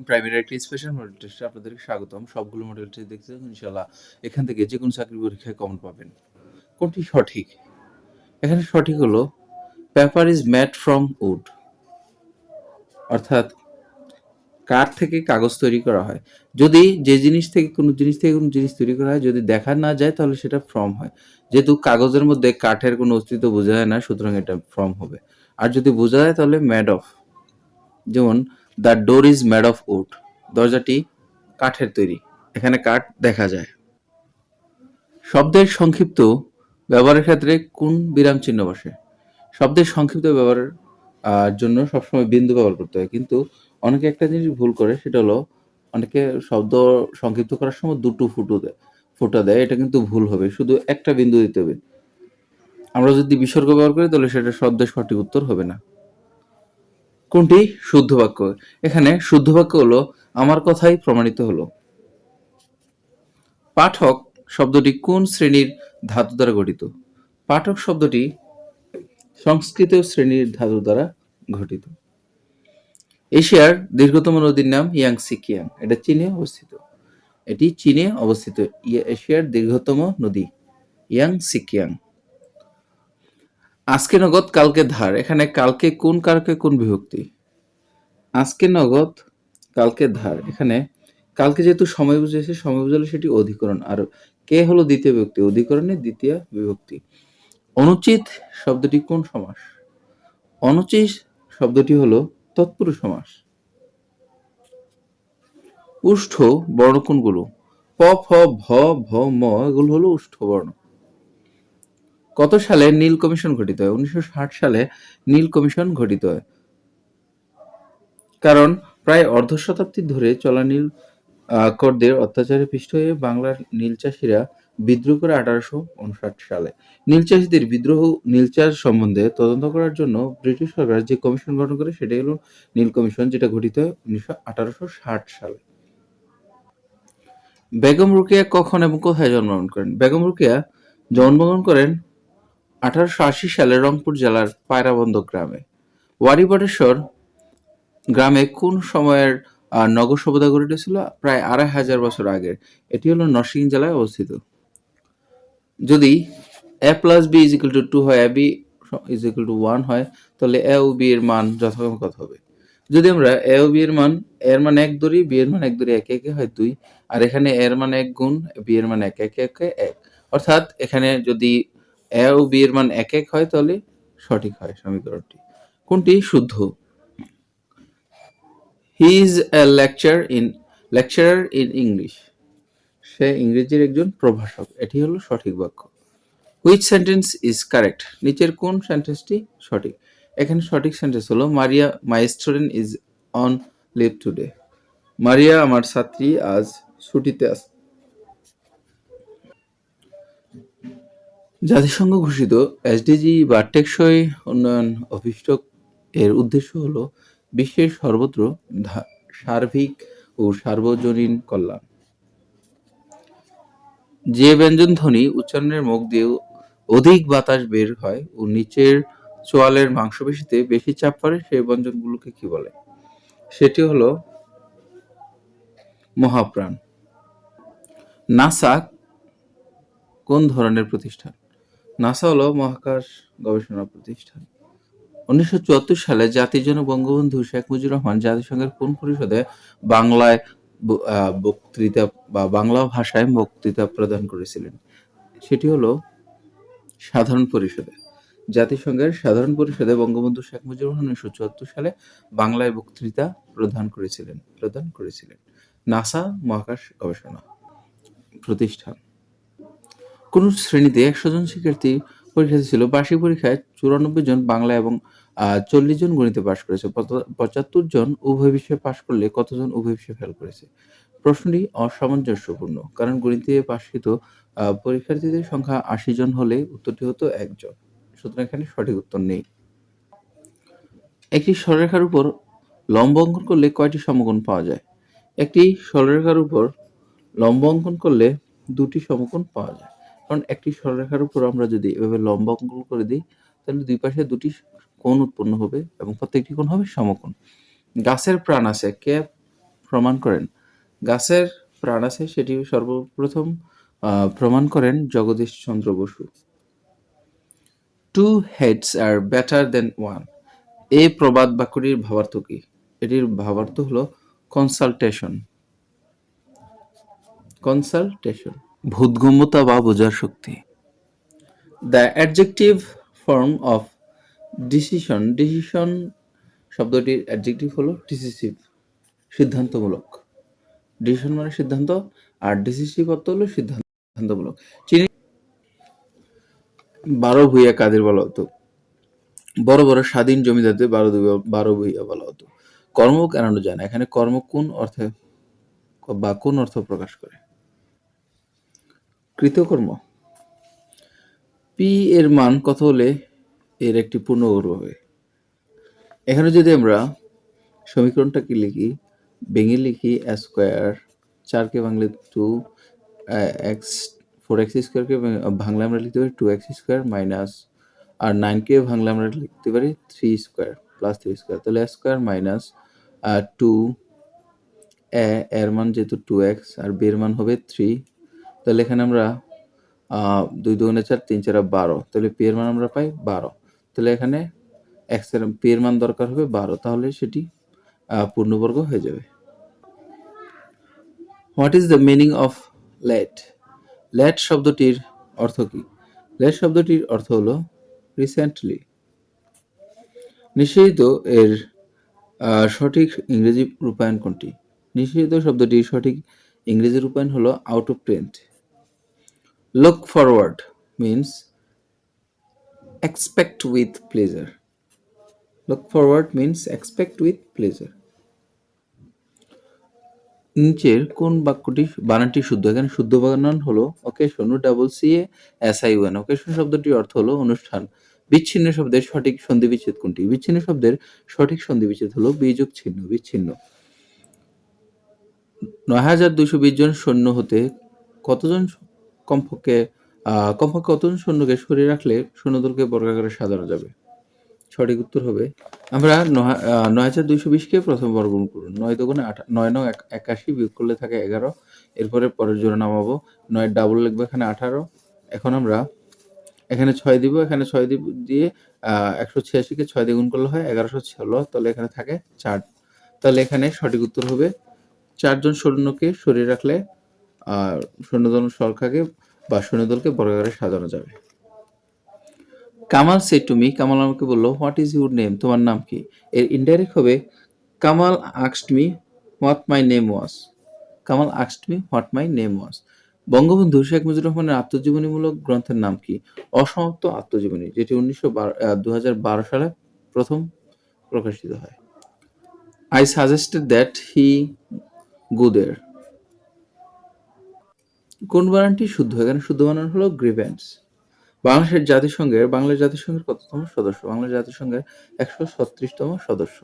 Primary একটি special model টেস্টে আপনাদেরকে স্বাগতম। সবগুলো মডেল টেস্ট দেখতে থাকুন ইনশাআল্লাহ। এখান থেকে যে কোনো চাকরি পরীক্ষায় কমন পাবেন। কোনটি সঠিক? এখানে সঠিক হলো paper is made from would, অর্থাৎ কাঠ থেকে কাগজ তৈরি করা হয়। যদি যে জিনিস থেকে কোনো জিনিস তৈরি করা হয়, যদি দেখা না যায় তাহলে সেটা ফ্রম হয়। যেহেতু কাগজের মধ্যে কাঠের কোনো অস্তিত্ব বোঝা যায় না, সুতরাং এটা ফ্রম হবে। আর যদি বোঝা যায় তাহলে মেড অফ। যেমন the door is made of wood, দরজাটি কাঠের তৈরি, এখানে কাঠ দেখা যায়। শব্দের সংক্ষিপ্ত ব্যবহারের ক্ষেত্রে কোন বিরাম চিহ্ন বসে? শব্দের সংক্ষিপ্ত ব্যবহারের জন্য সবসময় বিন্দু ব্যবহার করতে হয়, কিন্তু অনেকে একটা জিনিস ভুল করে, সেটা হলো অনেকে শব্দ সংক্ষিপ্ত করার সময় দুটো ফোঁটা দেয়। এটা কিন্তু ভুল হবে, শুধু একটা বিন্দু দিতে হবে। আমরা যদি বিসর্গ ব্যবহার করি তাহলে সেটা শব্দের সঠিক উত্তর হবে না। কোনটি শুদ্ধ বাক্য? এখানে শুদ্ধ বাক্য হলো আমার কথাই প্রমাণিত হলো। পাঠক শব্দটি কোন শ্রেণীর ধাতু দ্বারা গঠিত? পাঠক শব্দটি সংস্কৃত শ্রেণীর ধাতু দ্বারা গঠিত। এশিয়ার দীর্ঘতম নদীর নাম ইয়াংসি কিয়াং, এটা চীনে অবস্থিত। এটি চীনে অবস্থিত এশিয়ার দীর্ঘতম নদী ইয়াংসি কিয়াং। আজকে নগদ কালকে ধার, এখানে কালকে কোন কারকে কোন বিভক্তি? আজকে নগদ কালকে ধার, এখানে কালকে যেহেতু সময় বুঝেছে, সময় বুঝালে সেটি অধিকরণ, আর কে হলো দ্বিতীয় বিভক্তি, অধিকরণের দ্বিতীয় বিভক্তি। অনুচিত শব্দটি কোন সমাস? অনুচিত শব্দটি হলো তৎপুরুষ সমাস। উষ্ঠ বর্ণ কোনগুলো? প, ফ, ভ, ভ, ম, এগুলো হলো উষ্ঠ বর্ণ। কত সালে নীল কমিশন গঠিত হয়? 1960 সালে নীল কমিশন গঠিত হয়। কারণ প্রায় অর্ধ শতাব্দী ধরে চলা নীলকরদের অত্যাচারে পিষ্ট হয়ে বাংলার নীল চাষিরা বিদ্রোহ করে 1859 সালে। নীল চাষীদের বিদ্রোহ নীল চাষ সম্বন্ধে তদন্ত করার জন্য ব্রিটিশ সরকার যে কমিশন গঠন করে সেটাই হলো নীল কমিশন, যেটা গঠিত হয় 1860 সালে। বেগম রোকেয়া কখন এবং কোথায় জন্মগ্রহণ করেন? বেগম রোকেয়া জন্মগ্রহণ করেন 1880 সালে রংপুর জেলার পায়রাবন্দ গ্রামে। ওয়ারী বটেশ্বর গ্রামে কোন সময়ের নগর সভ্যতা গড়ে উঠেছিল? প্রায় 2500 বছর আগের। এটি হলো নরসিংদী জেলায় অবস্থিত। যদি a plus B is equal to 2 হয়, a b is equal to 1 হয়, তাহলে a ও b এর মান যথাক্রমে কত হবে? যদি আমরা a ও b এর মান, a এর মান 1 ধরি, b এর মান 1 ধরি, 1 1 হয় 2, আর এখানে a এর মান 1 গুণ b এর মান 1 1 1 1, অর্থাৎ এখানে যদি a ও b এর মান 1 1 হয় তাহলে সঠিক হয় সমীকরণটি। কোনটি শুদ্ধ? He is a lecturer in English, সে ইংরেজির একজন প্রভাষক, এটি হলো সঠিক বাক্য। Which sentence is correct? নিচের কোন সেন্টেন্সটি সঠিক? এখানে সঠিক সেন্টেন্স হলো Maria my student is on leave today, Maria আমার ছাত্রী আজ ছুটিতে আছে। জাতিসংঘ ঘোষিত এসডিজি বা টেকসই উন্নয়ন অভিষ্টক এর উদ্দেশ্য হলো বিশ্বের সর্বত্র সার্বিক ও সার্বজনীন কল্যাণ। যে ব্যঞ্জন ধ্বনি উচ্চারণের মুখ দিয়ে অধিক বাতাস বের হয় ও নিচের চোয়ালের মাংসপেশিতে বেশি চাপ পড়ে, সেই ব্যঞ্জনগুলোকে কি বলে? সেটি হলো মহাপ্রাণ। নাসা কোন ধরনের প্রতিষ্ঠান? নাসা হলো মহাকাশ গবেষণা প্রতিষ্ঠান। 1974 সালে জাতির জনক বঙ্গবন্ধু শেখ মুজিবুর রহমান জাতিসংঘের কোন পরিষদে বাংলায় বক্তৃতা বা বাংলা ভাষায় বক্তৃতা প্রদান করেছিলেন? সেটি হলো সাধারণ পরিষদে। জাতিসংঘের সাধারণ পরিষদে বঙ্গবন্ধু শেখ মুজিবুর রহমান 1974 সালে বাংলায় বক্তৃতা প্রদান করেছিলেন। নাসা মহাকাশ গবেষণা প্রতিষ্ঠান। কোন শ্রেণীতে 100 জন শিক্ষার্থী পরীক্ষা দিয়েছিল? বার্ষিক পরীক্ষায় 94 জন বাংলা এবং 40 জন গণিতে পাশ করেছে। 75 জন উভয় বিষয়ে পাশ করলে কতজন উভয় বিষয়ে ফেল করেছে? প্রশ্নটি অসামঞ্জস্যপূর্ণ, কারণ গণিতে পাশকৃত পরীক্ষার্থীদের সংখ্যা 80 জন হলে উত্তরটি হতো 1 জন, সুতরাং এখানে সঠিক উত্তর নেই। একটি সরলরেখার উপর লম্ব অঙ্কন করলে কয়টি সমকোণ পাওয়া যায়? একটি সরলরেখার উপর লম্ব অঙ্কন করলে দুটি সমকোণ পাওয়া যায়। কারণ একটি সরলরেখার উপর আমরা যদি এভাবে লম্ব অঙ্কন করে দিই তাহলে দুই পাশে দুটি কোণ উৎপন্ন হবে এবং প্রত্যেকটি কোণ হবে সমকোণ। গাছের প্রাণ আছে, কে প্রমাণ করেন? গাছের প্রাণ আছে সেটি সর্বপ্রথম প্রমাণ করেন Jagadish Chandra Basu. Two heads are better then one, এই প্রবাদ বাক্যটির ভাবার্থ কি? এটির ভাবার্থ হলো কনসালটেশন। কনসালটেশন বোধগম্যতা বা বোঝার শক্তি। The adjective form of decision, decision শব্দটির অ্যাডজেক্টিভ হলো ডিসিসিভ, সিদ্ধান্তমূলক। ডিসিশন মানে সিদ্ধান্ত, আর ডিসিসিভ অর্থ হলো সিদ্ধান্তমূলক। চিনি 12 ভূঁইয়া কাদের বলা হতো? বড় বড় স্বাধীন জমিদারদের 12 ভূঁইয়া বলা হতো। কর্ম এড়ানো যায় না, এখানে কর্ম কোন অর্থে বা কোন অর্থ প্রকাশ করে? কৃতকর্ম। পি এর মান কত হলে এর একটি পূর্ণবর্গ হবে? এখানে যদি আমরা সমীকরণটাকে লিখি, ভেঙে লিখি স্কোয়ার, 4কে বাংলা 2 এক্স, 4x স্কোয়ারকে ভাঙলে আমরা লিখতে পারি 2x স্কোয়ার মাইনাস, আর 9কে ভাঙলে আমরা লিখতে পারি 3 স্কোয়ার প্লাস 3 স্কোয়ার, তাহলে স্কোয়ার মাইনাস 2 এর মান যেহেতু 2x আর b এর মান হবে 3, তাহলে এখানে আমরা 2 2 4 3 4 12, তাহলে p এর মান আমরা পাই 12, তাহলে এখানে x এর p এর মান দরকার হবে 12, তাহলে সেটি পূর্ণবর্গ হয়ে যাবে। What is the meaning of late? Late শব্দটির অর্থ কি? লেট শব্দটির অর্থ হলো রিসেন্টলি। নিষেধিত এর সঠিক ইংরেজি রূপায়ণ কোনটি? নিষেধিত শব্দটির সঠিক ইংরেজি রূপায়ণ হলো out of print. Look forward means expect with pleasure. Look forward means expect with pleasure. নিচের কোন বাক্যটি বানানটি শুদ্ধ? এখানে শুদ্ধ বানান হলো occasion, double C A S I one. Occasion শব্দটির অর্থ হলো অনুষ্ঠান। বিচ্ছিন্ন শব্দের সঠিক সন্ধি বিচ্ছেদ কোনটি? বিচ্ছিন্ন শব্দের সঠিক সন্ধি বিচ্ছেদ হলো বিযোগ চিহ্ন, বিচ্ছিন্ন। 9220 জন সৈন্য হতে কতজন কমপক্ষে কতজন সৈন্যকে সরিয়ে রাখলে সৈন্যদলকে বর্গাকারে সাজানো যাবে? সঠিক উত্তর হবে, আমরা 9220কে প্রথম বর্গমূল করুন। 9 দুগুণে 9 9 81 বিয়োগ করলে থাকে 11, এরপরে পরের জোড়া নামাবো, 9 ডাবল লিখবো এখানে 18। এখন আমরা এখানে 6 দিব, এখানে 6 দিয়ে 186কে 6 দিয়ে গুণ করলে হয় 1116, তাহলে এখানে থাকে 4, তাহলে এখানে সঠিক উত্তর হবে 4 জন সৈন্যকে সরিয়ে রাখলে সৈন্যদল সংখ্যাকে বা সৈন্যদলকে বর্গাকারে সাজানো যাবে। Kamal said to me, Kamal আমাকে বললো হোয়াট ইজ ইউর নেম, তোমার নাম কি? এর ইনডাইরেক্ট হবে Kamal asked me what my name was. Kamal asked me what my name was. Bangabandhu Sheikh Mujibur রহমানের আত্মজীবনীমূলক গ্রন্থের নাম কি? অসমাপ্ত আত্মজীবনী, যেটি 2012 সালে প্রথম প্রকাশিত হয়। আই সাজেস্টেড দ্যাট হি গো দেয়ার। কোন বানানটি শুদ্ধ? এখানে শুদ্ধ বানান হলো গ্রিভেন্স। বাংলাদেশ জাতিসংঘের কততম সদস্য? বাংলাদেশ জাতিসংঘের 136তম সদস্য।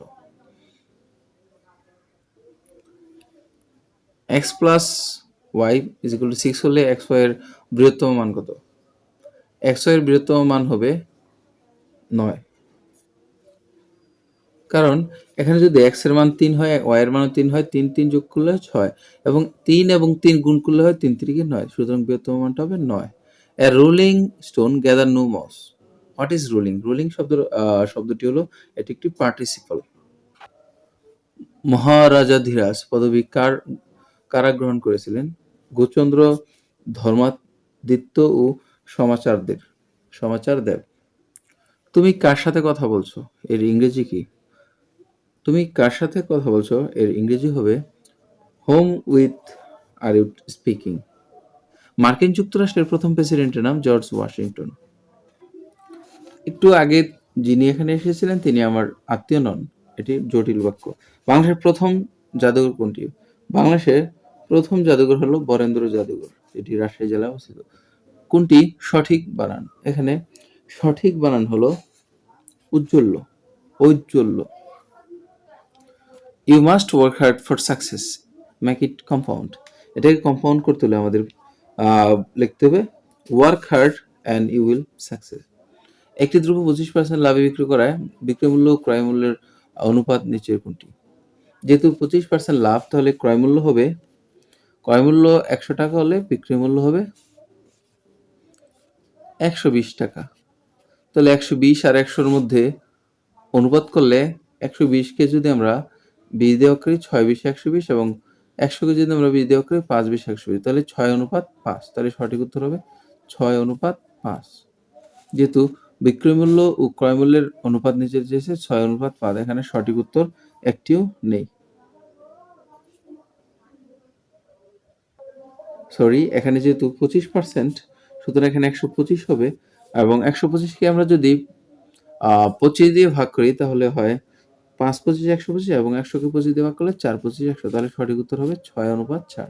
x plus y is equal two 6 হলে xy এর বৃহত্তম মান কত? xy এর বৃহত্তম মান হবে 9, কারণ এখানে যদি x এর মান 3 হয়, y এর মানও 3 হয়, 3 3 যোগ করলে 6, এবং 3 এবং 3 গুণ করলে হয় 3 3 9, সুতরাং বৃহত্তম মানটা হবে 9। A rolling stone gather no moss. What is rolling? rolling শব্দটি হলো এটি একটি পার্টিসিপল। মহারাজাধিরাজ পদবী কারা গ্রহণ করেছিলেন? গোচন্দ্র, ধর্মাদিত্য ও সমাচার দেব। তুমি কার সাথে কথা বলছো? এর ইংরেজি কি? তুমি কার সাথে কথা বলছো এর ইংরেজি হবে whom with are you speaking. মার্কিন যুক্তরাষ্ট্রের প্রথম প্রেসিডেন্টের নাম জর্জ ওয়াশিংটন। একটু আগে যিনি এখানে এসেছিলেন তিনি আমার আত্মীয় নন, এটি জটিল বাক্য। বাংলাদেশের প্রথম জাদুঘর কোনটি? বাংলাদেশের প্রথম জাদুঘর হলো বরেন্দ্র জাদুঘর, এটি রাজশাহী জেলায় অবস্থিত। কোনটি সঠিক বানান? এখানে সঠিক বানান হলো ঔজ্জ্বল্য, ঔজ্জ্বল্য। You must work hard for success, make it compound. এটাকে কম্পাউন্ড করতে হলে আমাদের লিখতে হবে work hard and you will success. একটি দ্রব্য 25% লাভে বিক্রি করায় বিক্রয় মূল্য ও ক্রয় মূল্যের অনুপাত নিচের কোনটি? যেহেতু 25% লাভ, তাহলে ক্রয় মূল্য 100 টাকা হলে বিক্রয় মূল্য হবে 120 টাকা। তাহলে 120 আর 100-র মধ্যে অনুপাত করলে 120-কে যদি আমরা 20 দিয়ে ভাগ করি 6-20-120, এবং 100-কে যদি আমরা 20 দিয়ে ভাগ করি 5-20-120, তাহলে 6:5। তাহলে সঠিক উত্তর হবে 6:5। যেহেতু বিক্রয় মূল্য ও ক্রয় মূল্যের অনুপাত নিচে চেয়েছে 6:5, এখানে সঠিক উত্তর একটিও নেই। সরি, এখানে যেহেতু 25%, সুতরাং এখানে 125 হবে, এবং 125-কে আমরা যদি 25 দিয়ে ভাগ করি তাহলে হয় 5-25-125, এবং 100-কে 25 দিয়ে ভাগ করলে 4-25-100, তাহলে সঠিক উত্তর হবে 6:4।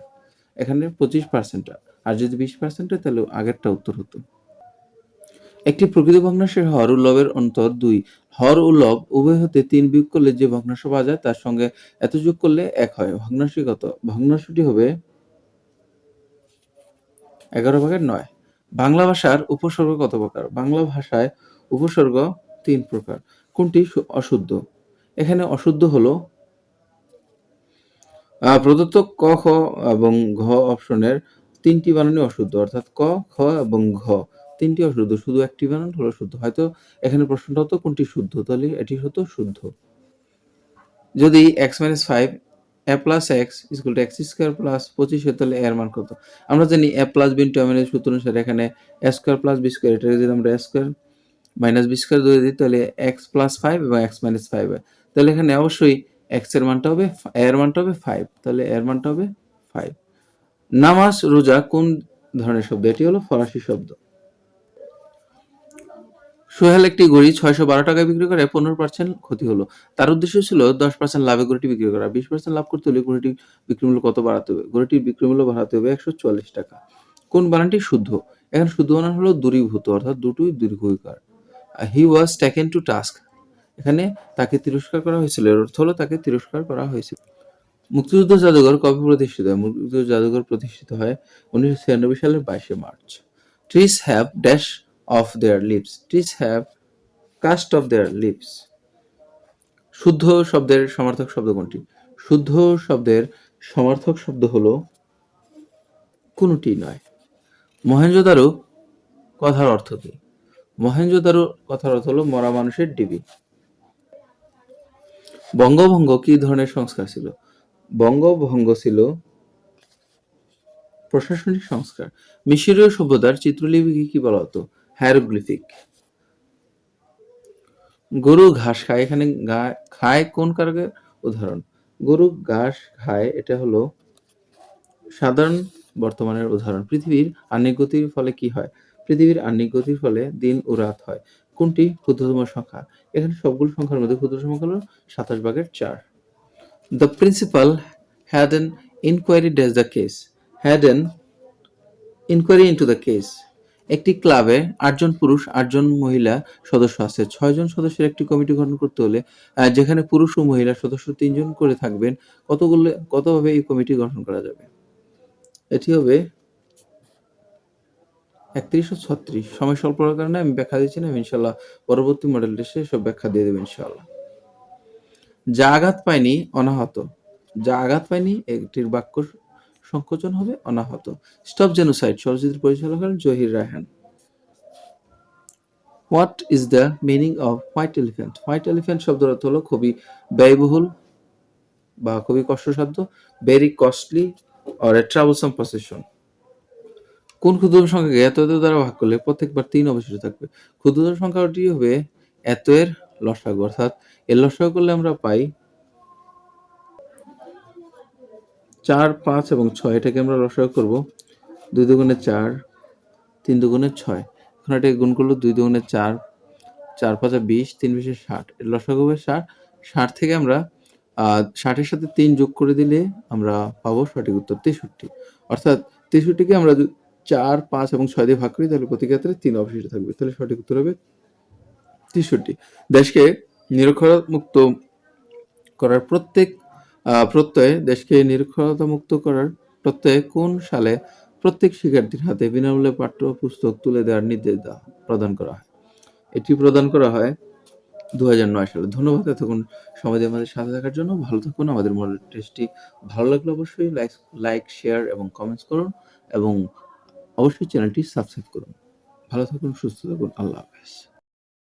এখানে 25%, আর যদি 20% হয় তাহলে আগেরটা উত্তর হতো। একটি প্রকৃত ভগ্নাংশের হর ও লবের অন্তর 2। হর ও লব উভয় হতে 3 বিয়োগ করলে যে ভগ্নাংশ পাওয়া যায় তার সঙ্গে এত যোগ করলে 1 হয়। ভগ্নাংশটি কত? ভগ্নাংশটি হবে 11/9। বাংলা ভাষার উপসর্গ কত প্রকার? বাংলা ভাষায় উপসর্গ 3 প্রকার। কোনটি অশুদ্ধ? এখানে অশুদ্ধ হলো প্রদত্ত ক, খ এবং ঘ অপশনের 3টি বানানই অশুদ্ধ, অর্থাৎ ক, খ এবং ঘ 3টি অশুদ্ধ, শুধু একটি বানান হলো শুদ্ধ। হয়তো এখানে প্রশ্নটা হতো কোনটি শুদ্ধ, তাহলে এটি হতো শুদ্ধ। যদি x - 5 a + x = x² + 25 হয়, তাহলে এর মান কত? আমরা জানি a + b * a - সূত্র অনুসারে এখানে a² + b², এটাকে যদি আমরা a² - b² ধরে দিই তাহলে x + 5 এবং x - 5 হয়। তাহলে এখানে অবশ্যই x এর মানটা হবে a এর মানটা হবে 5, তাহলে a এর মানটা হবে 5। নামাজ রোজা কোন ধরনের শব্দ? এটি হলো ফরাসি শব্দ। সোহেল একটি ঘড়ি 612 টাকায় বিক্রি করে 15% ক্ষতি হলো। তার উদ্দেশ্য ছিল 10% লাভে ঘড়িটি বিক্রি করা। 20% লাভ করতে হলে ঘড়িটির বিক্রয় মূল্য কত বাড়াতে হবে? ঘড়িটির বিক্রয় মূল্য বাড়াতে হবে 144 টাকা। কোন বানানটি শুদ্ধ? এখানে শুদ্ধ বানান হলো দূরীভূত, অর্থাৎ দুটোই দীর্ঘইকার। হি ওয়াজ টেকেন টু টাস্ক, এখানে তাকে তিরস্কার করা হয়েছিল, এর অর্থ হলো তাকে তিরস্কার করা হয়েছিল। মুক্তিযুদ্ধ জাদুঘর কবে প্রতিষ্ঠিত হয়? মুক্তিযুদ্ধ জাদুঘর প্রতিষ্ঠিত হয় 1996 সালের 22 মার্চ। Trees have dash of their leaves, trees have cast off their leaves. শুদ্ধ শব্দের সমার্থক শব্দ কোনটি? শুদ্ধ শব্দের সমার্থক শব্দ হলো কোনটি নয়। মহেঞ্জোদারো কথার অর্থ কি? মহেঞ্জোদারো কথার অর্থ হলো মরা মানুষের ডিবি। বঙ্গভঙ্গ কি ধরনের সংস্কার ছিল? বঙ্গভঙ্গ ছিল প্রশাসনিক সংস্কার। মিশরীয় সভ্যতার চিত্রলিপিকে কি বলা হতো? হায়ারোগ্লিফিক। গরু ঘাস খায়, এখানে খায় কোন কারকের উদাহরণ? গরু ঘাস খায়, এটা হলো সাধারণ বর্তমানের উদাহরণ। পৃথিবীর আহ্নিক গতির ফলে কি হয়? পৃথিবীর আহ্নিক গতির ফলে দিন ও রাত হয়। কোনটি ক্ষুদ্রতম সংখ্যা? এখানে সবগুলো সংখ্যার মধ্যে ক্ষুদ্রতম সংখ্যা হলো 27/4। The principal had an inquiry dash the case. Had an inquiry into the case. একটি ক্লাবে 8 জন পুরুষ 8 জন মহিলা সদস্য আছে। 6 জন সদস্যের একটি কমিটি গঠন করতে হলে যেখানে পুরুষ ও মহিলা সদস্য 3 জন করে থাকবেন, কতভাবে এই কমিটি গঠন করা যাবে? এটি হবে 31 ও 36। সময় স্বল্পতার কারণে আমি ব্যাখ্যা দিচ্ছি না, আমি ইনশাআল্লাহ পরবর্তী মডেল টেস্টে সব ব্যাখ্যা দিয়ে দেব ইনশাআল্লাহ। যা আঘাত পায়নি অনাহত, যা আঘাত পায়নি এটির বাক্য সংকোচন হবে অনাহত। স্টপ জেনোসাইড চলচ্চিত্রের পরিচালক হলেন Zahir Raihan. What is the meaning off white elephant? White elephant শব্দের অর্থ হলো খুবই ব্যয়বহুল বা খুবই কষ্টসাধ্য, very costly or a troublesome possession. কোন ক্ষুদ্রতম সংখ্যাকে এত দ্বারা ভাগ করলে প্রত্যেকবার 3 অবশিষ্ট থাকবে? ক্ষুদ্রতম সংখ্যাটি হবে এত এর লসাগু, অর্থাৎ এর লসাগু করলে আমরা পাই 4, 5 এবং 6। এটাকে আমরা লসাগু করব 2 দুগুণে 4, 3 দুগুণে 6। এখন এটাকে গুণ করলে 2 দুগুণে 4, 4 5 20, 3 20 60। এর লসাগু হবে 60। 60 থেকে আমরা 60 এর সাথে 3 যোগ করে দিলে আমরা পাবো সঠিক উত্তর 63। অর্থাৎ 63কে আমরা 4, 5 এবং 6 দিয়ে ভাগ করি, তাহলে প্রতি ক্ষেত্রে 3 অবশিষ্ট থাকবে, তাহলে সঠিক উত্তর হবে 63। দেশকে নিরক্ষরতা মুক্ত করার দেশকে নিরক্ষরতা মুক্ত করার প্রত্যয়ে কোন সালে প্রত্যেক শিক্ষার্থীর হাতে বিনামূল্যে পাঠ্য পুস্তক তুলে দেওয়ার নির্দেশ প্রদান করা হয়? এটি প্রদান করা হয় 2009 সালে। ধন্যবাদ এতক্ষণ সময় দিয়ে আমাদের সাথে থাকার জন্য। ভালো থাকুন। আমাদের মডেল টেস্টটি ভালো লাগলে অবশ্যই লাইক, শেয়ার এবং কমেন্টস করুন এবং অবশ্যই চ্যানেলটি সাবস্ক্রাইব করুন। ভালো থাকুন, সুস্থ থাকুন। আল্লাহ হাফেজ।